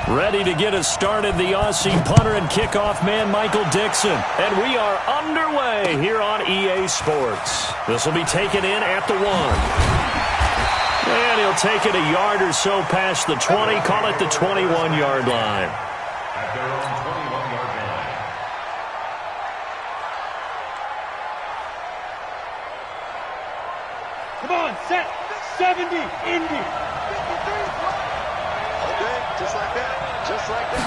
Ready to get us started, the Aussie punter and kickoff man, Michael Dixon. And we are underway here on EA Sports. This will be taken in at the 1. And he'll take it a yard or so past the 20, call it the 21-yard line. At their own 21-yard line. Come on, set, 70, Indy. Okay, just like that. Just like that.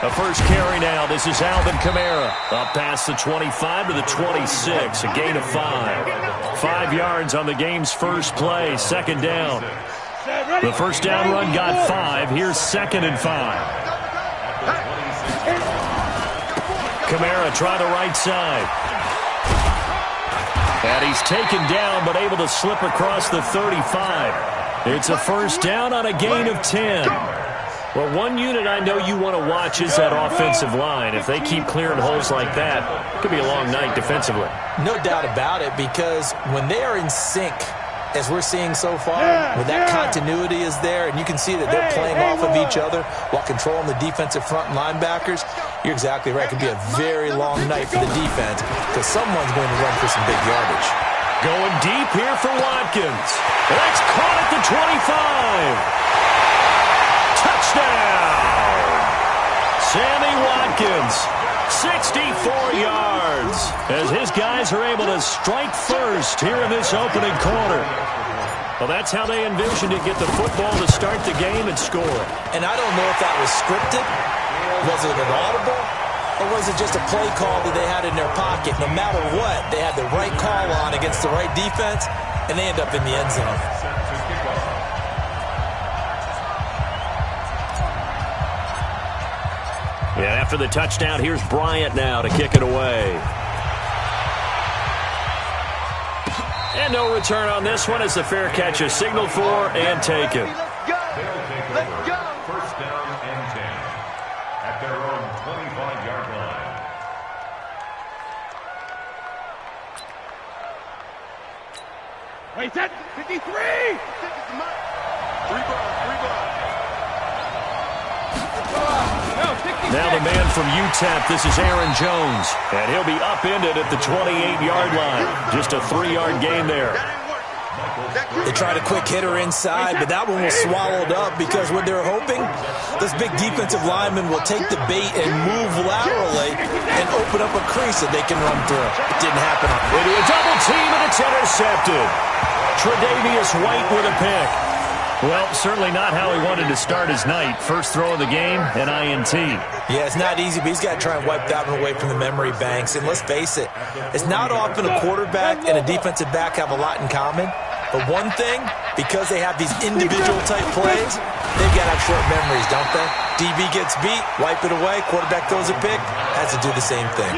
A first carry now. This is Alvin Kamara. Up past the 25 to the 26. A gain of 5. 5 yards on the game's first play. Second down. The first down run got 5. Here's 2nd and 5. Kamara try the right side. And he's taken down but able to slip across the 35. It's a first down on a gain of 10. Well, one unit I know you want to watch is that offensive line. If they keep clearing holes like that, it could be a long night defensively. No doubt about it, because when they are in sync, as we're seeing so far, when that continuity is there, and you can see that they're playing off of each other while controlling the defensive front linebackers, you're exactly right. It could be a very long night for the defense because someone's going to run for some big yardage. Going deep here for Watkins. That's caught at the 25. Touchdown! Sammy Watkins, 64 yards, as his guys are able to strike first here in this opening quarter. Well, that's how they envisioned it, get the football to start the game and score. And I don't know if that was scripted. Was it an audible? Or was it just a play call that they had in their pocket? No matter what, they had the right call on against the right defense, and they end up in the end zone. Yeah, after the touchdown, here's Bryant now to kick it away. And no return on this one as the fair catch is signaled for and taken. Let's go. First down and 10 at their own 25-yard line. Wait, that 53! 3 ball. Now the man from UTEP, this is Aaron Jones. And he'll be upended at the 28-yard line. Just a 3-yard gain there. They tried a quick hitter inside, but that one was swallowed up because what they're hoping, this big defensive lineman will take the bait and move laterally and open up a crease that they can run through. It didn't happen. Into a double team, and it's intercepted. Tre'Davious White with a pick. Well, certainly not how he wanted to start his night. First throw of the game, an INT. Yeah, it's not easy, but he's got to try and wipe that one away from the memory banks. And let's face it, it's not often a quarterback and a defensive back have a lot in common. But one thing, because they have these individual-type plays, they've got to have short memories, don't they? DB gets beat, wipe it away, quarterback throws a pick, has to do the same thing.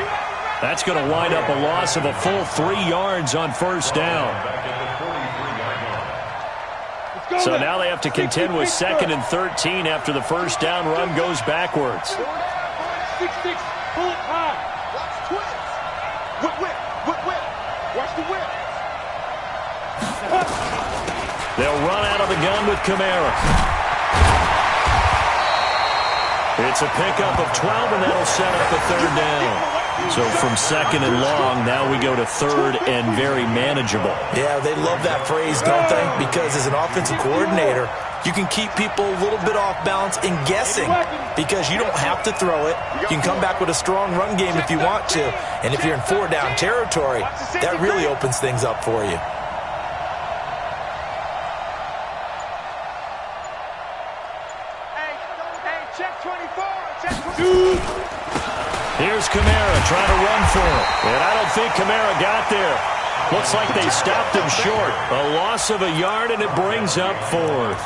That's going to wind up a loss of a full 3 yards on first down. So now they have to contend with 2nd and 13 after the first down run goes backwards. 6-6, pull it high. Watch twist. Whip. Watch the whip. They'll run out of the gun with Kamara. It's a pickup of 12, and that'll set up the 3rd down. So from 2nd and long, now we go to 3rd and very manageable. Yeah, they love that phrase, don't they? Because as an offensive coordinator, you can keep people a little bit off balance and guessing because you don't have to throw it. You can come back with a strong run game if you want to. And if you're in 4-down territory, that really opens things up for you. Here's Kamara trying to run for it. And I don't think Kamara got there. Looks like they stopped him short. A loss of a yard, and it brings up 4th.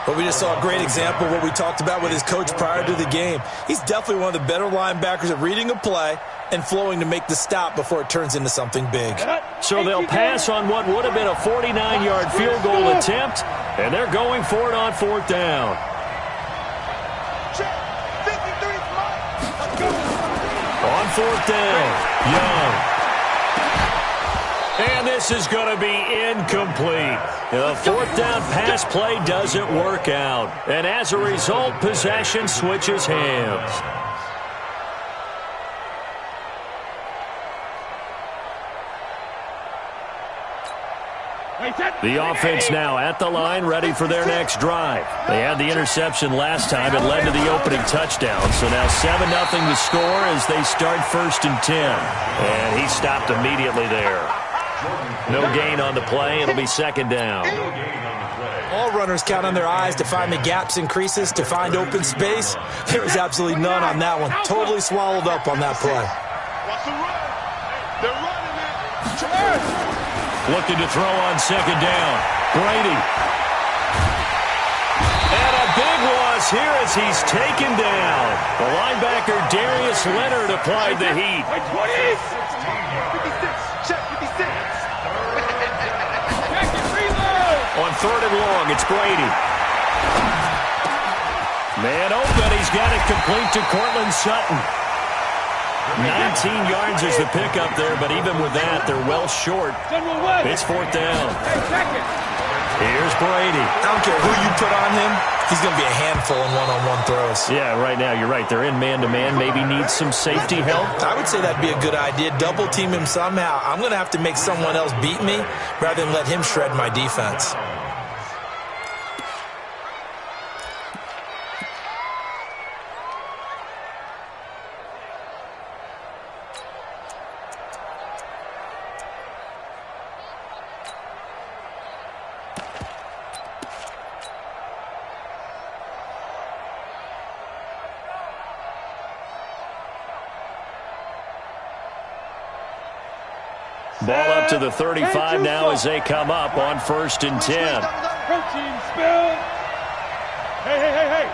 But we just saw a great example of what we talked about with his coach prior to the game. He's definitely one of the better linebackers at reading a play and flowing to make the stop before it turns into something big. So they'll pass on what would have been a 49-yard field goal attempt, and they're going for it on 4th down. On 4th down, Young. And this is going to be incomplete. The fourth down pass play doesn't work out. And as a result, possession switches hands. The offense now at the line, ready for their next drive. They had the interception last time. It led to the opening touchdown. So now 7-0 to score as they start 1st and 10. And he stopped immediately there. No gain on the play. It'll be 2nd down. All runners count on their eyes to find the gaps and creases, to find open space. There was absolutely none on that one. Totally swallowed up on that play. Watch the run. They're running it. Looking to throw on 2nd down. Brady. And a big loss here as he's taken down. The linebacker Darius Leonard applied the heat. 56. Check 56. On 3rd and long, it's Brady. Man open, he's got it complete to Cortland Sutton. 19 yards is the pickup there, but even with that, they're well short. It's 4th down. Here's Brady. I don't care who you put on him, he's going to be a handful in one-on-one throws. Yeah, right now, you're right. They're in man-to-man. Maybe needs some safety help. I would say that'd be a good idea. Double team him somehow. I'm going to have to make someone else beat me rather than let him shred my defense. Ball up to the 35 now as they come up on 1st and 10. Protein spill. Hey.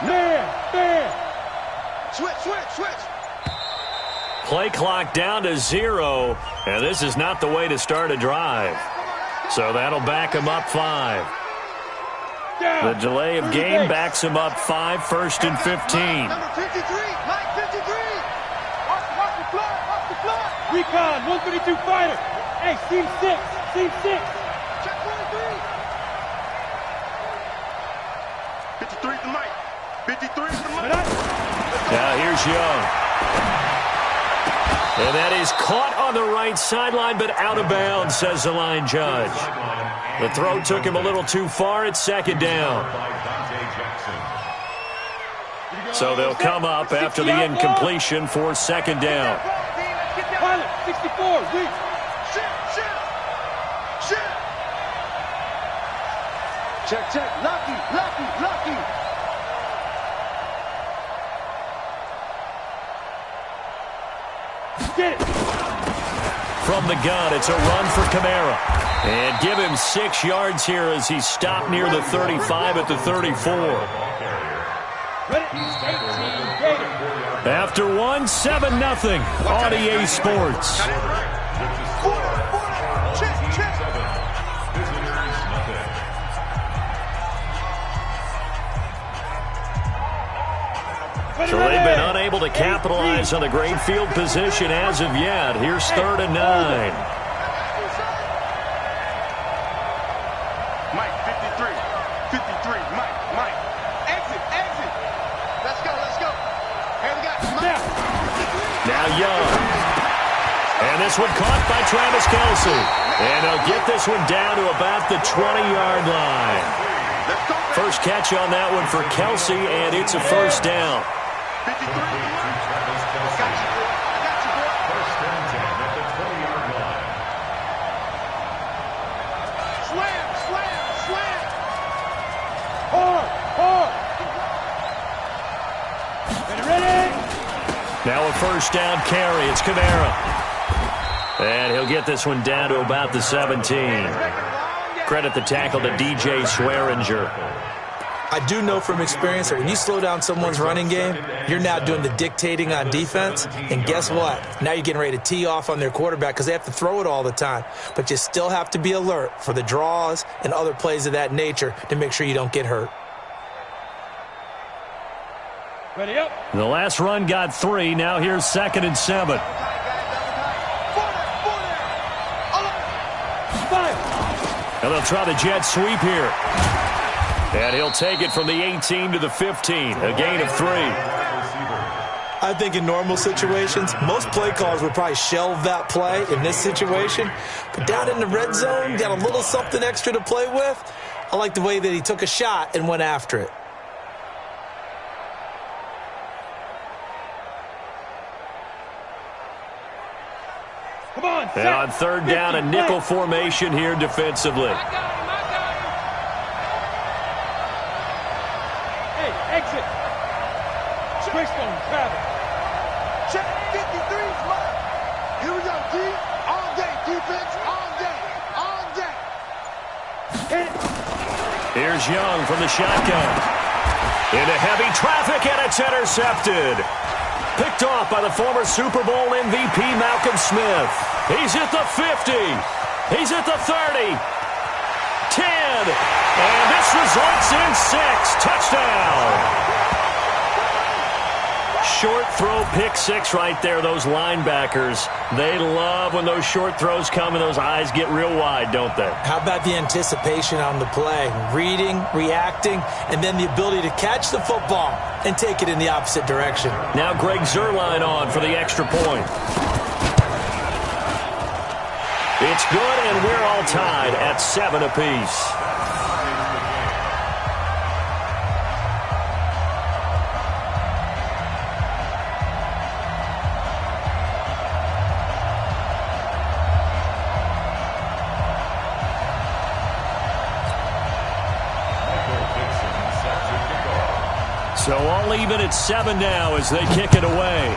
Man. Switch. Play clock down to 0, and this is not the way to start a drive. So that'll back him up 5. The delay of game backs him up 5, 1st and 15. Number 53, Mike 53. Watch the block. Recon, 132 fighter. Hey, team 6. Check 43. 53 to Mike. 53 to Mike. Now here's Young. And that is caught on the right sideline, but out of bounds, says the line judge. The throw took him a little too far. It's 2nd down. So they'll come up after the incompletion for 2nd down. Pilot, 64, weak. Shit. Check. Lucky. Get it. From the gun, it's a run for Kamara. And give him 6 yards here as he's stopped near the 35 at the 34. After 7-0 on EA Sports. So they've been unable to capitalize on the great field position as of yet. Here's 3rd and 9. Mike, 53, Mike. Exit. Let's go. Here we go. Now Young. And this one caught by Travis Kelce. And they'll get this one down to about the 20-yard line. First catch on that one for Kelce, and it's a 1st down. 53. Travis Kelce. First and 10 at the 20-yard line. Slam. Hard. Ready? Now a 1st down carry. It's Kamara. And he'll get this one down to about the 17. Credit the tackle to DJ Swearinger. I do know from experience that when you slow down someone's running game, you're now doing the dictating on defense. And guess what? Now you're getting ready to tee off on their quarterback because they have to throw it all the time. But you still have to be alert for the draws and other plays of that nature to make sure you don't get hurt. Ready up. The last run got 3. Now here's 2nd and 7. And they'll try the jet sweep here. And he'll take it from the 18 to the 15. A gain of 3. I think in normal situations, most play callers would probably shelve that play in this situation. But down in the red zone, got a little something extra to play with. I like the way that he took a shot and went after it. Come on, and on 3rd down, a nickel formation here defensively. Hey, exit. Twistone, travel. Check 53's mark. Here we go, D. All day, defense, all day, all day. Here's Young from the shotgun. Into heavy traffic, and it's intercepted. Picked off by the former Super Bowl MVP Malcolm Smith. He's at the 50. He's at the 30. 10. And this results in 6. Touchdown. Short throw, pick 6 right there. Those linebackers, they love when those short throws come and those eyes get real wide, don't they? How about the anticipation on the play? Reading, reacting, and then the ability to catch the football and take it in the opposite direction. Now Greg Zuerlein on for the extra point. It's good, and we're all tied at 7 apiece. So all even at 7 now as they kick it away.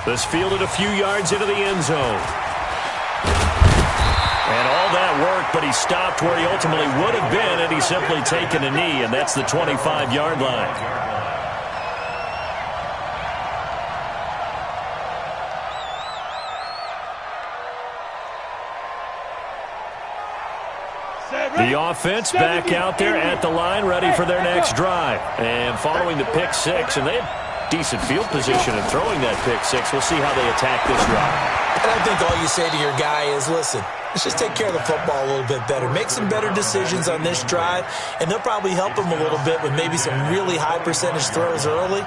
This fielded a few yards into the end zone. And all that work, but he stopped where he ultimately would have been had he simply taken a knee, and that's the 25-yard line. The offense back out there at the line, ready for their next drive. And following the pick 6, and they had decent field position in throwing that pick 6. We'll see how they attack this drive. And I think all you say to your guy is, listen, let's just take care of the football a little bit better. Make some better decisions on this drive, and they'll probably help him a little bit with maybe some really high percentage throws early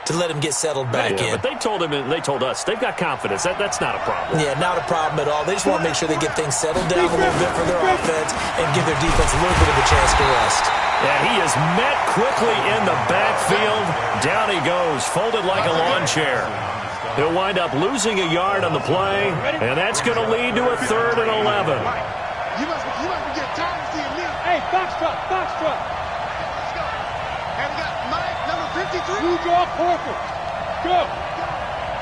to let him get settled back in. But they told him, and they told us, they've got confidence. That's not a problem. Yeah, not a problem at all. They just want to make sure they get things settled down a little bit for their offense and give their defense a little bit of a chance to rest. Yeah, he is met quickly in the backfield. Down he goes, folded like a lawn chair. He'll wind up losing a yard on the play, and that's going to lead to a 3rd and 11. You must be getting tired of seeing me. Hey, box truck, box truck. Let's go. And we got Mike, number 53. Blue draw, purple. Go.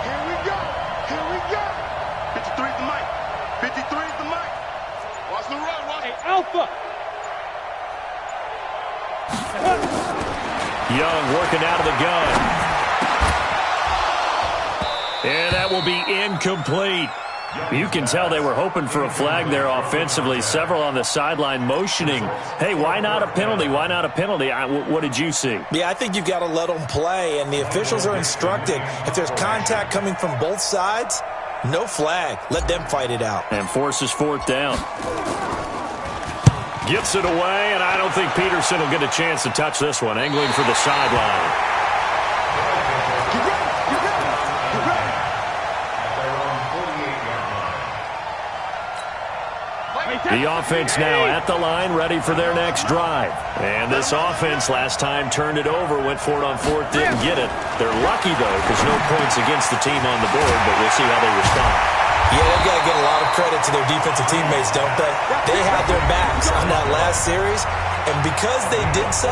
Here we go. Here we go. 53 is the Mike. 53 is the Mike. Watch the run. Watch. Hey, Alpha. Young working out of the gun. And that will be incomplete. You can tell they were hoping for a flag there offensively. Several on the sideline motioning, hey, why not a penalty? Why not a penalty? What did you see? Yeah, I think you've got to let them play, and the officials are instructed. If there's contact coming from both sides, no flag. Let them fight it out. And forces 4th down. Gets it away, and I don't think Peterson will get a chance to touch this one. Angling for the sideline. The offense now at the line, ready for their next drive. And this offense last time turned it over, went for it on 4th, didn't get it. They're lucky, though, because no points against the team on the board, but we'll see how they respond. Yeah, they've got to get a lot of credit to their defensive teammates, don't they? They had their backs on that last series, and because they did so,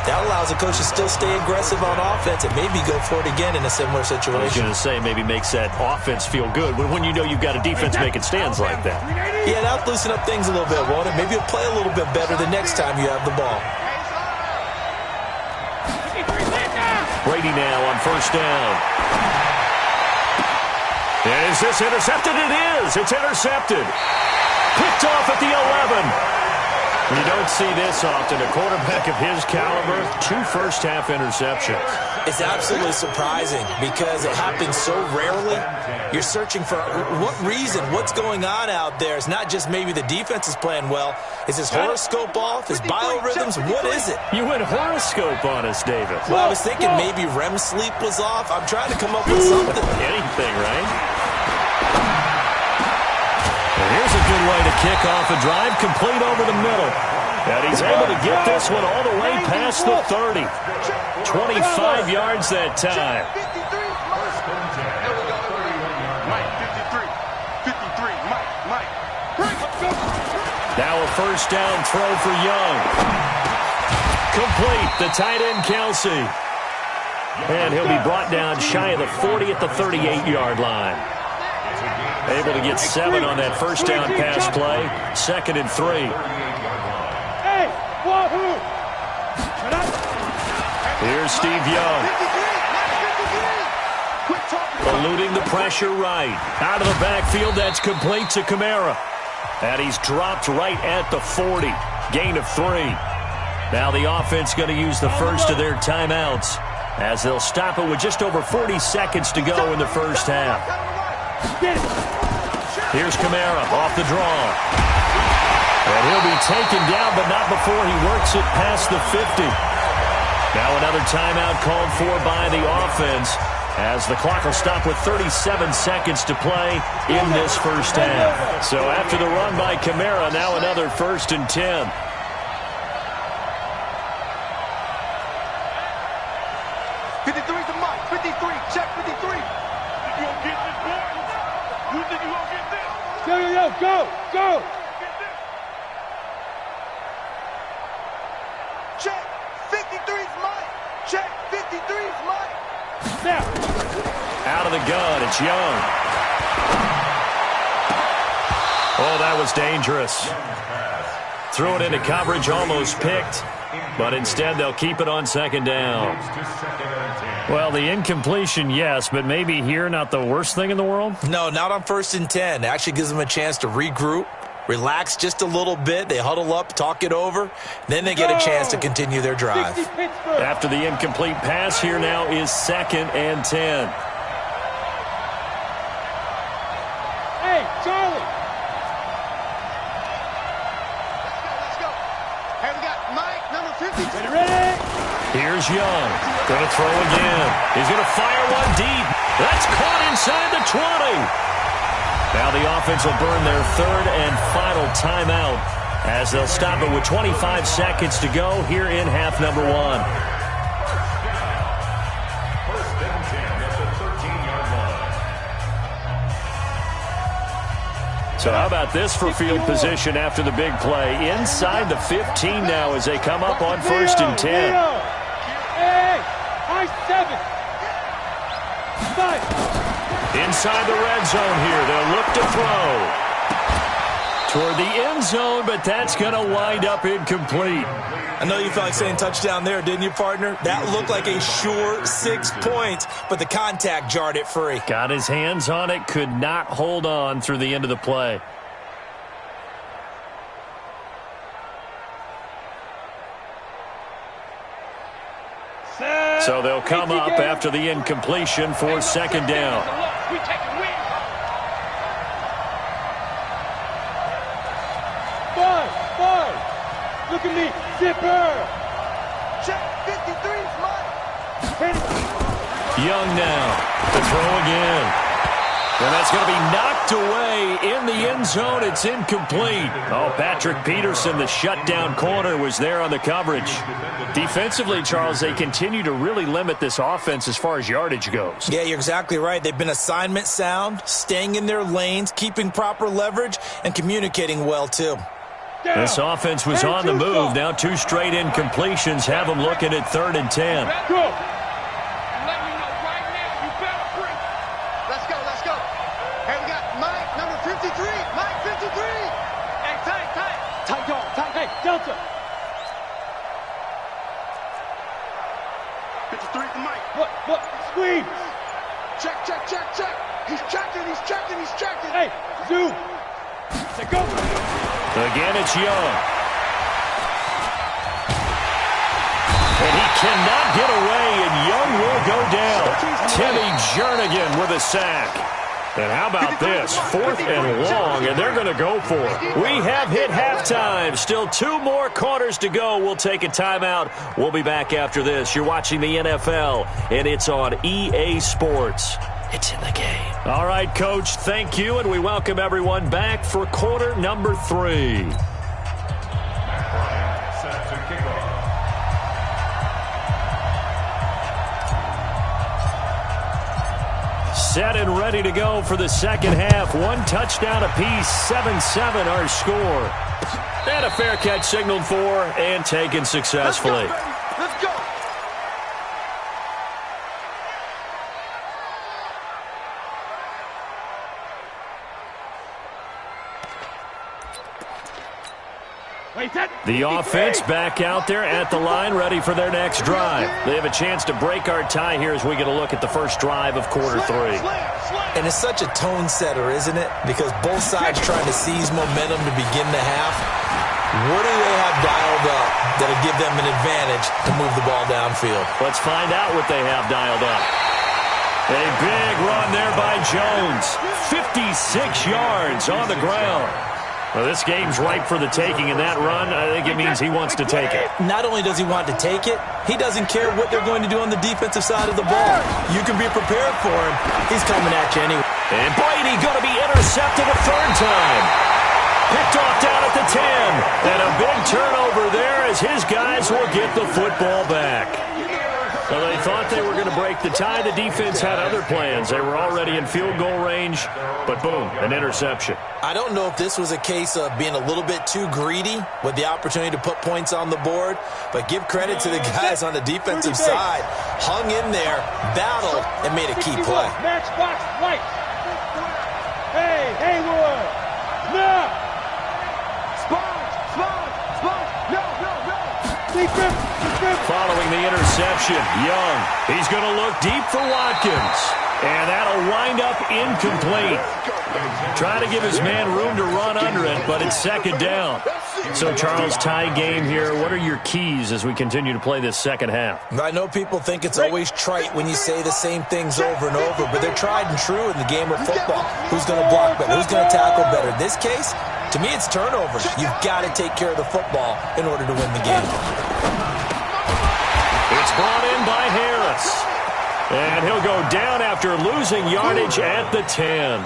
that allows the coach to still stay aggressive on offense and maybe go for it again in a similar situation. I was going to say, maybe makes that offense feel good when you know you've got a defense making stands like that. Yeah, that'll loosen up things a little bit, won't it? Maybe you'll play a little bit better the next time you have the ball. Brady now on 1st down. And is this intercepted? It is. It's intercepted. Picked off at the 11. You don't see this often. A quarterback of his caliber, 2 first-half interceptions. It's absolutely surprising because it happens so rarely. You're searching for what reason, what's going on out there. It's not just maybe the defense is playing well. Is his horoscope off? His biorhythms? What is it? You went horoscope on us, David. Well, I was thinking maybe REM sleep was off. I'm trying to come up with something. Anything, right? And here's a good way to kick off a drive, complete over the middle. And he's able to get this one all the way past the 30. 25 yards that time. Now a first down throw for Young. Complete, the tight end Kelsey. And he'll be brought down shy of the 40 at the 38-yard line. Able to get 7 on that first down pass play. 2nd and 3. Here's Steve Young. Eluding the pressure right. Out of the backfield, that's complete to Kamara. And he's dropped right at the 40. Gain of 3. Now the offense going to use the first of their timeouts as they'll stop it with just over 40 seconds to go in the first half. Here's Kamara off the draw. And he'll be taken down, but not before he works it past the 50. Now another timeout called for by the offense as the clock will stop with 37 seconds to play in this first half. So after the run by Kamara, now another 1st and 10. Go! Check, 53's Mike. Check, 53's Mike. Now. Out of the gun, it's Young. Oh, that was dangerous. Threw it into coverage, almost picked. But instead, they'll keep it on 2nd down. Well, the incompletion, yes, but maybe here not the worst thing in the world? No, not on 1st and 10. It actually gives them a chance to regroup, relax just a little bit. They huddle up, talk it over. Then they get a chance to continue their drive. After the incomplete pass, here now is 2nd and 10. Hey, Charlie. Let's go. Hey, we got Mike, number 50. Ready? Here's Young. Going to throw again. He's going to fire one deep. That's caught inside the 20. Now the offense will burn their 3rd and final timeout as they'll stop it with 25 seconds to go here in half number 1. First and 10 at the 13-yard line. So how about this for field position after the big play? Inside the 15 now as they come up on 1st and 10. Hey, high 7. 5. Inside the red zone here. They'll look to throw toward the end zone, but that's going to wind up incomplete. I know you felt like saying touchdown there, didn't you, partner? That looked like a sure 6 points, but the contact jarred it free. Got his hands on it, could not hold on through the end of the play. So they'll come up after the incompletion for 2nd down. Five. Look at me. Zipper. Check, 53's Mike. Young now to throw again. And that's going to be knocked away in the end zone. It's incomplete. Oh, Patrick Peterson, the shutdown corner, was there on the coverage. Defensively, Charles, they continue to really limit this offense as far as yardage goes. Yeah, you're exactly right. They've been assignment sound, staying in their lanes, keeping proper leverage, and communicating well, too. This offense was on the move. Now 2 straight incompletions have them looking at 3rd and 10. Go. Let's go. Hey, we got Mike, number 53. Mike, 53. Hey, tight. Tight. Hey, Delta. 53 to Mike. What? Squeeze. Check. He's checking. Hey, zoom. Go. Again, it's Young. And he cannot get away, and Young will go down. Timmy Jernigan with a sack. And how about this? 4th and long, and they're going to go for it. We have hit halftime. Still 2 more quarters to go. We'll take a timeout. We'll be back after this. You're watching the NFL, and it's on EA Sports. It's in the game. All right, Coach, thank you, and we welcome everyone back for quarter number 3. Set to kick off. Set and ready to go for the second half. 1 touchdown apiece, 7-7 our score. And a fair catch signaled for and taken successfully. Let's go. The offense back out there at the line, ready for their next drive. They have a chance to break our tie here as we get a look at the first drive of quarter 3. And it's such a tone setter, isn't it? Because both sides trying to seize momentum to begin the half. What do they have dialed up that'll give them an advantage to move the ball downfield? Let's find out what they have dialed up. A big run there by Jones. 56 yards on the ground. Well, this game's ripe for the taking, and that run, I think it means he wants to take it. Not only does he want to take it, he doesn't care what they're going to do on the defensive side of the ball. You can be prepared for him. He's coming at you anyway. And Brady going to be intercepted a 3rd time. Picked off down at the 10. And a big turnover there as his guys will get the football back. So they thought they were going to break the tie. The defense had other plans. They were already in field goal range, but boom, an interception. I don't know if this was a case of being a little bit too greedy with the opportunity to put points on the board, but give credit to the guys on the defensive side. Hung in there, battled, and made a key play. Matchbox right. Hey, Haywood. No. Sponge. No. Defense. Following the interception, Young. He's going to look deep for Watkins. And that'll wind up incomplete. Trying to give his man room to run under it, but it's 2nd down. So, Charles, tie game here. What are your keys as we continue to play this second half? I know people think it's always trite when you say the same things over and over, but they're tried and true in the game of football. Who's going to block better? Who's going to tackle better? In this case, to me, it's turnovers. You've got to take care of the football in order to win the game. It's brought in by Harris. And he'll go down after losing yardage at the 10.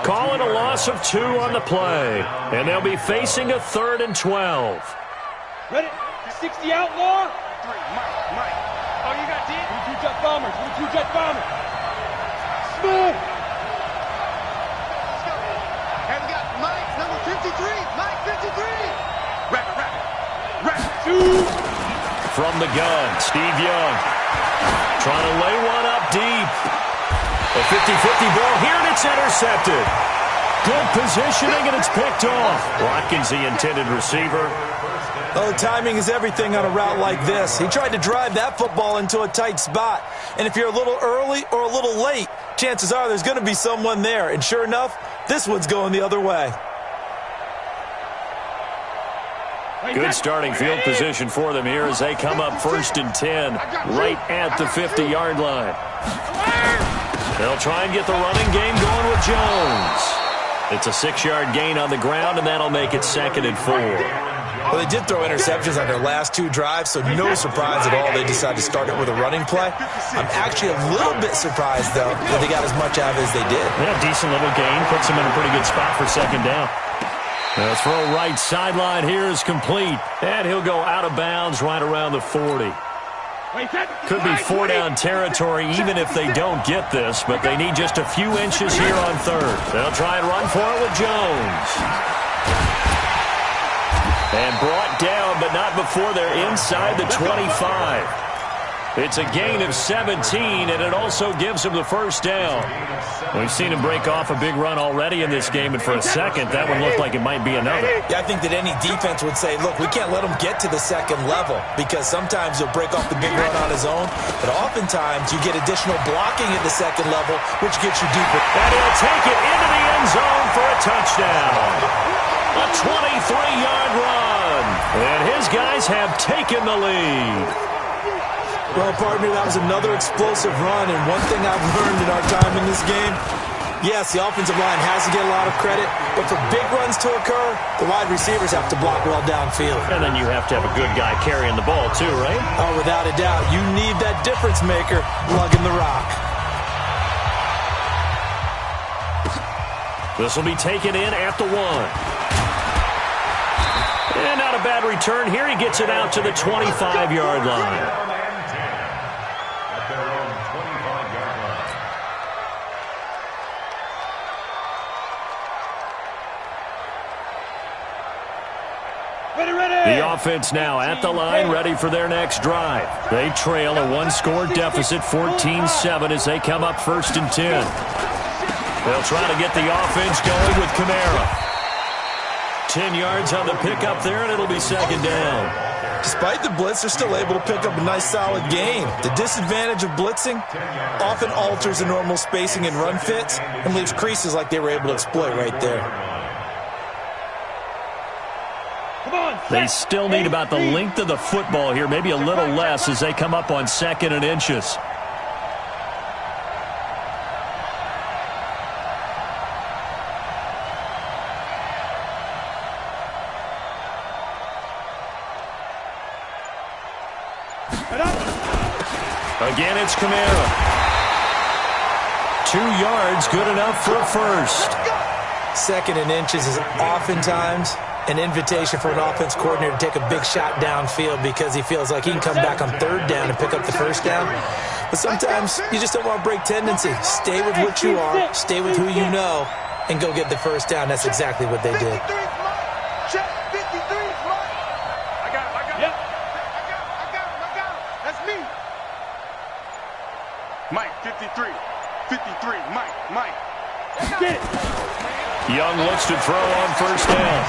Calling a loss of 2 on the play. And they'll be facing a 3rd and 12. Ready? 60 outlaw. Mike. Oh, you got D? 2 jet bombers. 2 jet bombers. Smooth. And we got Mike, number 53. Mike, 53. Rapid. 2. From the gun, Steve Young trying to lay one up deep. A 50-50 ball here, and it's intercepted. Good positioning, and it's picked off. Watkins, the intended receiver. Oh, timing is everything on a route like this. He tried to drive that football into a tight spot. And if you're a little early or a little late, chances are there's going to be someone there. And sure enough, this one's going the other way. Good starting field position for them here as they come up 1st and 10 right at the 50-yard line. They'll try and get the running game going with Jones. It's a 6-yard gain on the ground, and that'll make it 2nd and 4. Well, they did throw interceptions on their last 2 drives, so no surprise at all they decided to start it with a running play. I'm actually a little bit surprised, though, that they got as much out of it as they did. Yeah, decent little gain. Puts them in a pretty good spot for 2nd down. The throw right sideline here is complete. And he'll go out of bounds right around the 40. Could be 4-down territory even if they don't get this, but they need just a few inches here on 3rd. They'll try and run for it with Jones. And brought down, but not before they're inside the 25. It's a gain of 17, and it also gives them the 1st down. We've seen him break off a big run already in this game, and for a second, that one looked like it might be another. Yeah, I think that any defense would say, look, we can't let him get to the 2nd level, because sometimes he'll break off the big run on his own, but oftentimes you get additional blocking at the 2nd level, which gets you deeper. And he'll take it into the end zone for a touchdown. A 23-yard run. And his guys have taken the lead. Well, partner, that was another explosive run, and one thing I've learned in our time in this game, yes, the offensive line has to get a lot of credit, but for big runs to occur, the wide receivers have to block well downfield. And then you have to have a good guy carrying the ball too, right? Oh, without a doubt. You need that difference maker lugging the rock. This will be taken in at the 1. And not a bad return here. He gets it out to the 25-yard line. The offense now at the line, ready for their next drive. They trail a one-score deficit, 14-7, as they come up 1st and 10. They'll try to get the offense going with Kamara. 10 yards on the pickup there, and it'll be 2nd down. Despite the blitz, they're still able to pick up a nice, solid gain. The disadvantage of blitzing often alters the normal spacing and run fits and leaves creases like they were able to exploit right there. They still need about the length of the football here, maybe a little less as they come up on 2nd and inches. Again, it's Kamara. 2 yards, good enough for a first. 2nd and inches is oftentimes an invitation for an offense coordinator to take a big shot downfield because he feels like he can come back on 3rd down and pick up the 1st down. But sometimes you just don't want to break tendency. Stay with what you are, stay with who you know, and go get the 1st down. That's exactly what they did. Check 53 is mine. I got him. Yep. I got him. That's me. Mike, 53. 53. Mike. Get it. Young looks to throw on 1st down.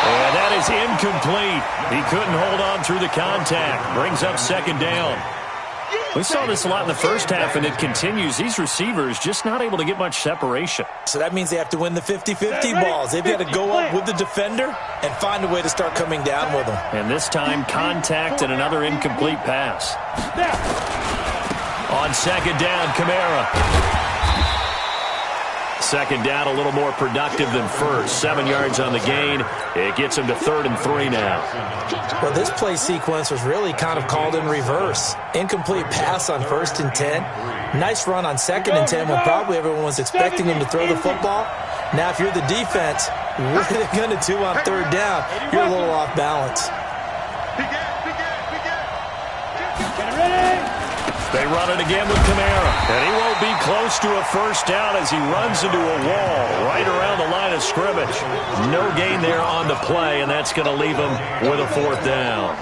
And that is incomplete. He couldn't hold on through the contact. Brings up 2nd down. We saw this a lot in the first half, and it continues. These receivers just not able to get much separation. So that means they have to win the 50-50 balls. They've got to go up with the defender and find a way to start coming down with them. And this time, contact and another incomplete pass. On 2nd down, Kamara. 2nd down, a little more productive than first. 7 yards on the gain. It gets him to 3rd and 3 now. Well, this play sequence was really kind of called in reverse. Incomplete pass on 1st and 10. Nice run on 2nd and 10 when probably everyone was expecting him to throw the football. Now, if you're the defense, what are they going to do on 3rd down? You're a little off balance. They run it again with Kamara. And he won't be close to a 1st down as he runs into a wall right around the line of scrimmage. No gain there on the play, and that's going to leave him with a 4th down.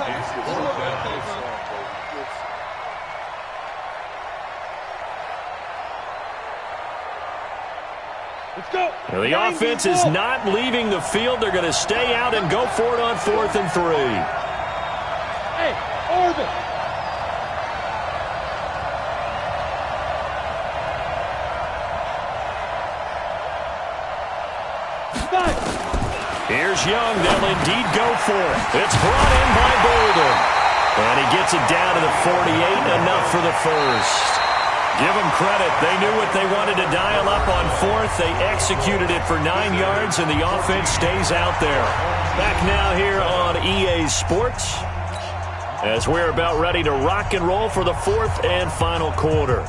Let's go. Now, the offense is not leaving the field. They're going to stay out and go for it on 4th and 3. Hey, orbit. Here's Young. They'll indeed go for it. It's brought in by Bolden. And he gets it down to the 48, enough for the first. Give them credit. They knew what they wanted to dial up on 4th. They executed it for 9 yards, and the offense stays out there. Back now here on EA Sports as we're about ready to rock and roll for the 4th and final quarter.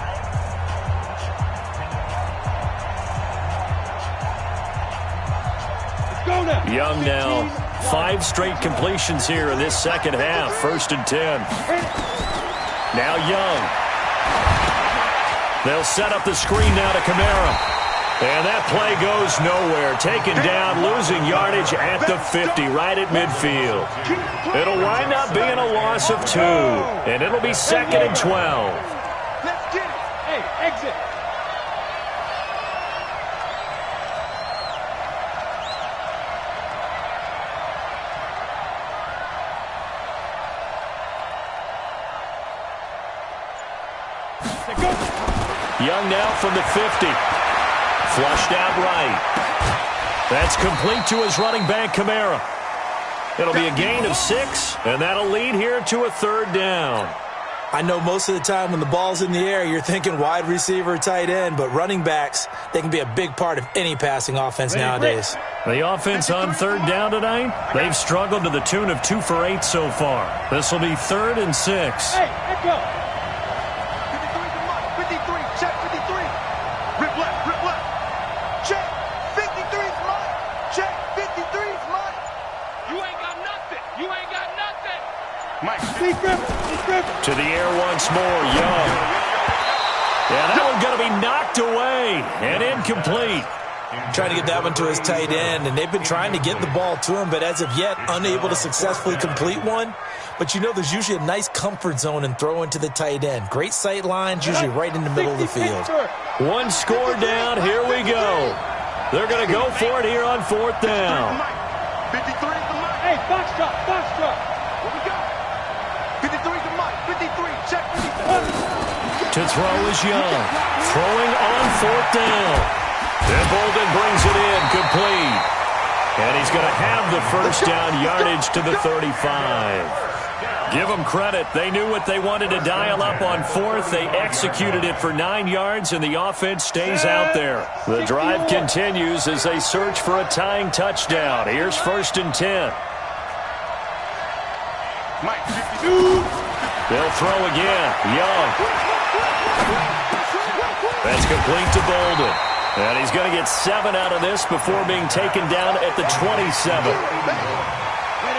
Young now, 5 straight completions here in this 2nd half. 1st and 10. Now Young. They'll set up the screen now to Kamara. And that play goes nowhere. Taken down, losing yardage at the 50, right at midfield. It'll wind up being a loss of 2. And it'll be 2nd and 12. Let's get it. Hey, exit. Young now from the 50. Flushed out right. That's complete to his running back, Kamara. It'll be a gain of 6, and that'll lead here to a 3rd down. I know most of the time when the ball's in the air, you're thinking wide receiver, tight end, but running backs, they can be a big part of any passing offense nowadays. The offense on 3rd down tonight, they've struggled to the tune of 2 for 8 so far. This will be 3rd and 6. Hey, echo. 53, check 53. Rip left. Check. 53's mine. Check. 53's mine. You ain't got nothing. You ain't got nothing. Mike. To the air once more, Young. Yeah, that one's going to be knocked away and incomplete. Trying to get that one to his tight end, and they've been trying to get the ball to him, but as of yet, unable to successfully complete one. But you know there's usually a nice comfort zone in throwing to the tight end. Great sight lines, usually right in the middle of the field. 1 score down, here we go. They're going to go for it here on 4th down. 53's the mic. Hey, box drop. What we got? 53's the mic. 53, check 53. To throw is Young. Throwing on 4th down. And Bolden brings it in, complete. And he's going to have the 1st down yardage to the 35. Give them credit. They knew what they wanted to dial up on 4th. They executed it for 9 yards, and the offense stays out there. The drive continues as they search for a tying touchdown. Here's 1st and 10. Mike, 52. They'll throw again. Young. That's complete to Bolden. And he's going to get 7 out of this before being taken down at the 27.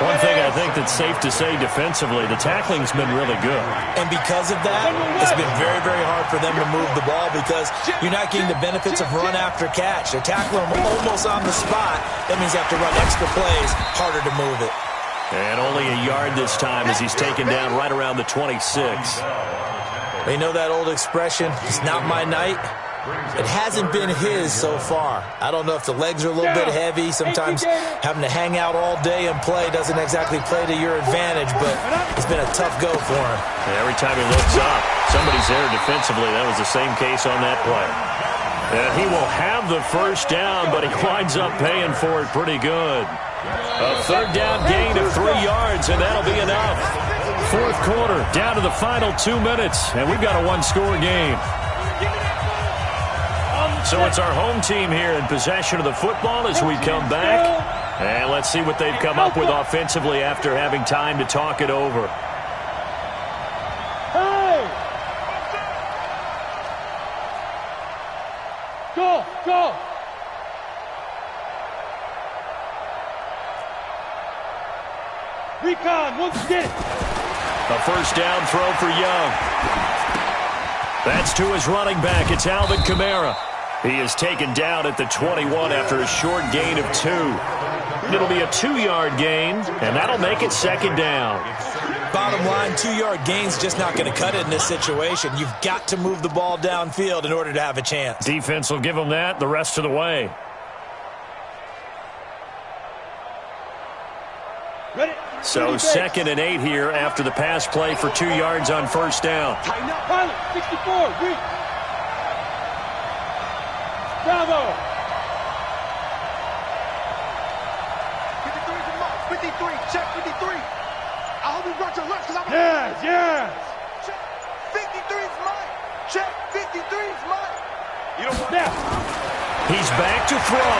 One thing I think that's safe to say defensively, the tackling's been really good. And because of that, it's been very, very hard for them to move the ball because you're not getting the benefits of run after catch. They're tackling them almost on the spot. That means they have to run extra plays, harder to move it. And only a yard this time as he's taken down right around the 26. You know that old expression, it's not my night? It hasn't been his so far. I don't know if the legs are a little bit heavy. Sometimes having to hang out all day and play doesn't exactly play to your advantage, but it's been a tough go for him. And every time he looks up, somebody's there defensively. That was the same case on that play. And he will have the 1st down, but he winds up paying for it pretty good. A 3rd down gain of 3 yards, and that'll be enough. 4th quarter, down to the final 2 minutes, and we've got a 1-score game. So it's our home team here in possession of the football as we come back. And let's see what they've come up with offensively after having time to talk it over. Hey! Go! Recon, once again. A 1st down throw for Young. That's to his running back. It's Alvin Kamara. He is taken down at the 21 after a short gain of 2. It'll be a 2-yard gain, and that'll make it 2nd down. Bottom line, 2-yard gain's just not going to cut it in this situation. You've got to move the ball downfield in order to have a chance. Defense will give them that the rest of the way. Ready? So 2nd and 8 here after the pass play for 2 yards on 1st down. Pilot, 64, reach. Bravo. 53's the mic. 53, check 53. I hope you brought your lunch because I'm... Yes. Check. 53's mine. Check. 53's mine. You know what? Now. He's back to throw.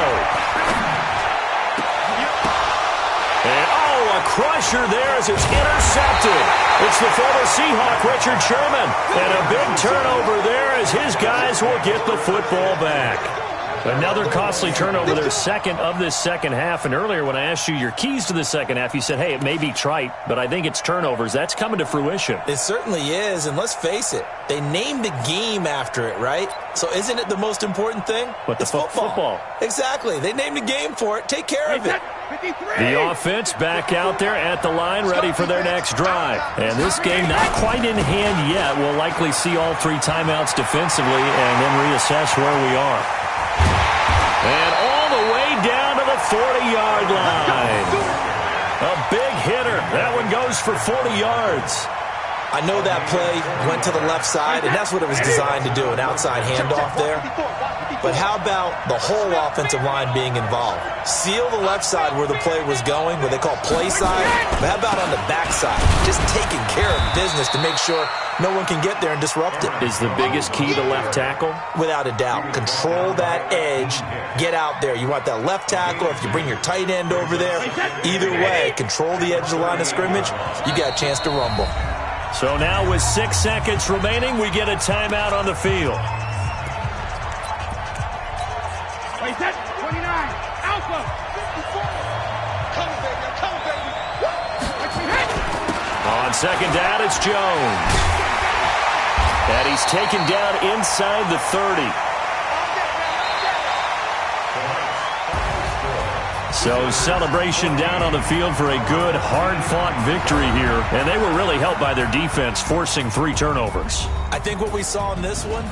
And, a crusher there as it's intercepted. It's the former Seahawk, Richard Sherman. And a big turnover there as his guys will get the football back. Another costly turnover, their 2nd of this 2nd half. And earlier when I asked you your keys to the 2nd half, you said, hey, it may be trite, but I think it's turnovers. That's coming to fruition. It certainly is, and let's face it, they named the game after it, right? So isn't it the most important thing? But it's football. Exactly. They named the game for it. Take care of it. 53. The offense back out there at the line, ready for their next drive. And this game not quite in hand yet. We'll likely see all 3 timeouts defensively and then reassess where we are. And all the way down to the 40-yard line. A big hitter. That one goes for 40 yards. I know that play went to the left side, and that's what it was designed to do, an outside handoff there. But how about the whole offensive line being involved? Seal the left side where the play was going, what they call play side. But how about on the back side? Just taking care of business to make sure no one can get there and disrupt it. Is the biggest key to left tackle? Without a doubt. Control that edge. Get out there. You want that left tackle. If you bring your tight end over there, either way, control the edge of the line of scrimmage, you got a chance to rumble. So now with 6 seconds remaining, we get a timeout on the field. Wait, that's 29. Alpha. 54. Come, baby. I'm coming, baby. Let's be hit. On second down, it's Jones. And he's taken down inside the 30. So celebration down on the field for a good, hard-fought victory here. And they were really helped by their defense, forcing 3 turnovers. I think what we saw in this one,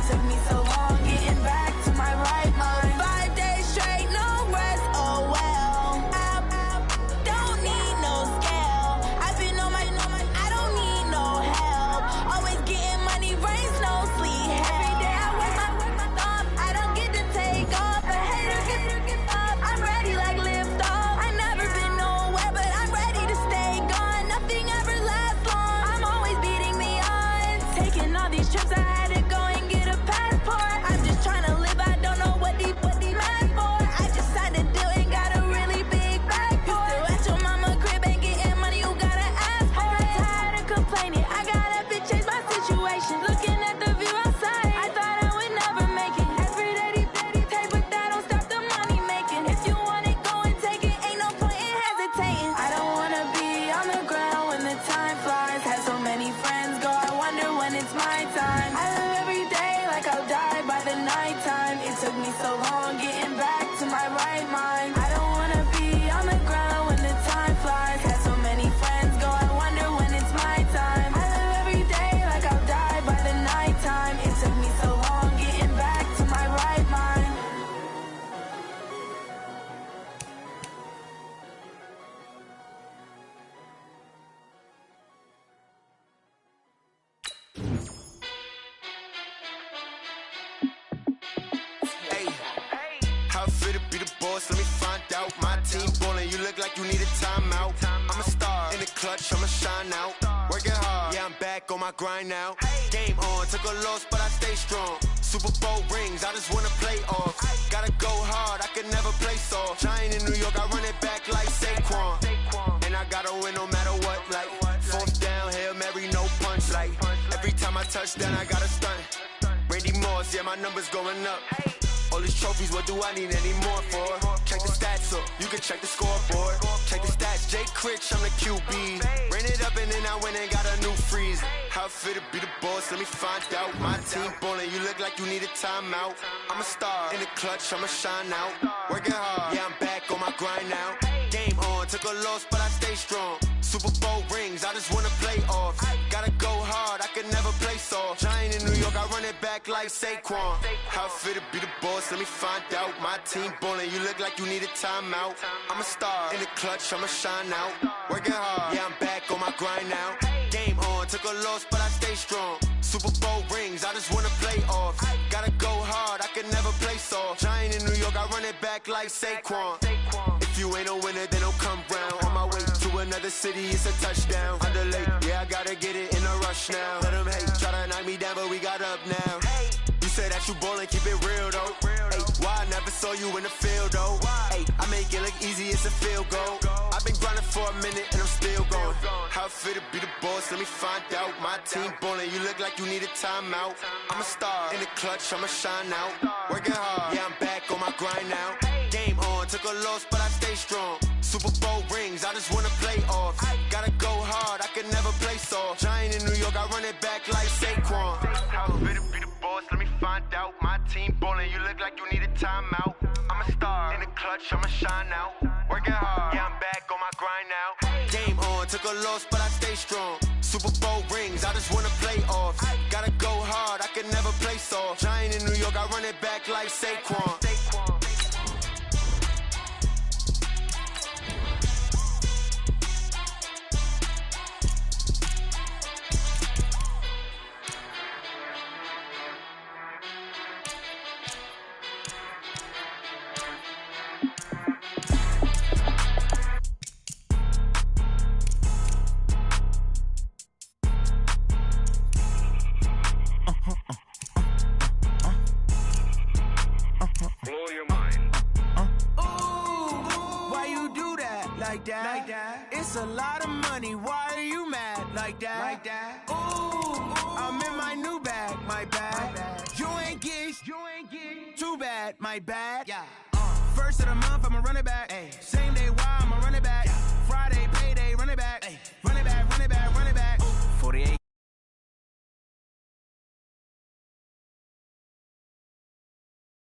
took me so long getting back to my right mind. 5 days straight, no rest, oh well. my time. I live every day like I'll die by the nighttime. It took me so long getting back to my right mind. I don't wanna be on the ground when the time flies. Had so many friends go, I wonder when it's my time. I live every day like I'll die by the nighttime. It took me so long getting back to my right mind. How fit to be the boss? Let me find out. My team ballin', you look like you need a timeout. I'm a star in the clutch, I'ma shine out. Working hard, yeah, I'm back on my grind now. Game on, took a loss, but I stay strong. Super Bowl rings, I just wanna play off. Gotta go hard, I can never play soft. Giant in New York, I run it back like Saquon. And I gotta win no matter what, like fourth down, Hail Mary, no punch. Like every time I touch down, I gotta stunt. Randy Moss, yeah, my numbers going up. All these trophies, what do I need any more for? Check the stats up, you can check the scoreboard. Check the stats, Jay Critch, I'm the QB. Ran it up and then I went and got a new freeze. How fit to be the boss, let me find out. My team ballin', you look like you need a timeout. I'm a star in the clutch, I'ma shine out. Working hard, yeah, I'm back on my grind now. Game on, took a loss, but I stay strong. Super Bowl rings, I just wanna play off. Gotta go hard, I can never play soft. Giant in New York, I run it back like Saquon. How fit to be the boss, let me find out. My team ballin', you look like you need a timeout. I'm a star in the clutch, I'ma shine out. Working hard, yeah, I'm back on my grind now. Game on, took a loss, but I stay strong. Super Bowl rings, I just wanna play off. Gotta go hard, I can never play soft. Giant in New York, I run it back like Saquon. If you ain't a winner, then don't come round. On my way to another city, it's a touchdown. Underlay, yeah, I gotta get it in a rush now. Let them hate, try to knock me down, but we got up now. You said that you ballin', keep it real though. Ay, why I never saw you in the field though? Ay, I make it look easy, it's a field goal. I've been grinding for a minute and I'm still going. How fit to be the boss, let me find out. My team ballin', you look like you need a timeout. I'm a star in the clutch, I'ma shine out. Working hard, yeah, I'm back on my grind now. Game on, took a loss, but I stay strong. Super Bowl rings, I just wanna play off. Gotta go hard, I can never play soft. Giant in New York, I run it back like Saquon. How fit to be the boss, let me find out. My team ballin', you look like you need a timeout. I'm a star in the clutch, I'ma shine out. Working hard, yeah, I'm back on my grind now. Game on, took a loss, but I stay strong. Super Bowl rings, I just wanna play off. Gotta go hard, I can never play soft. Giant in New York, I run it back like Saquon. It's a lot of money, why are you mad like that? Ooh, I'm in my new bag, my bad. You ain't getting too bad, my bad. First of the month, I'ma run it back. Same day, why I'ma run it back.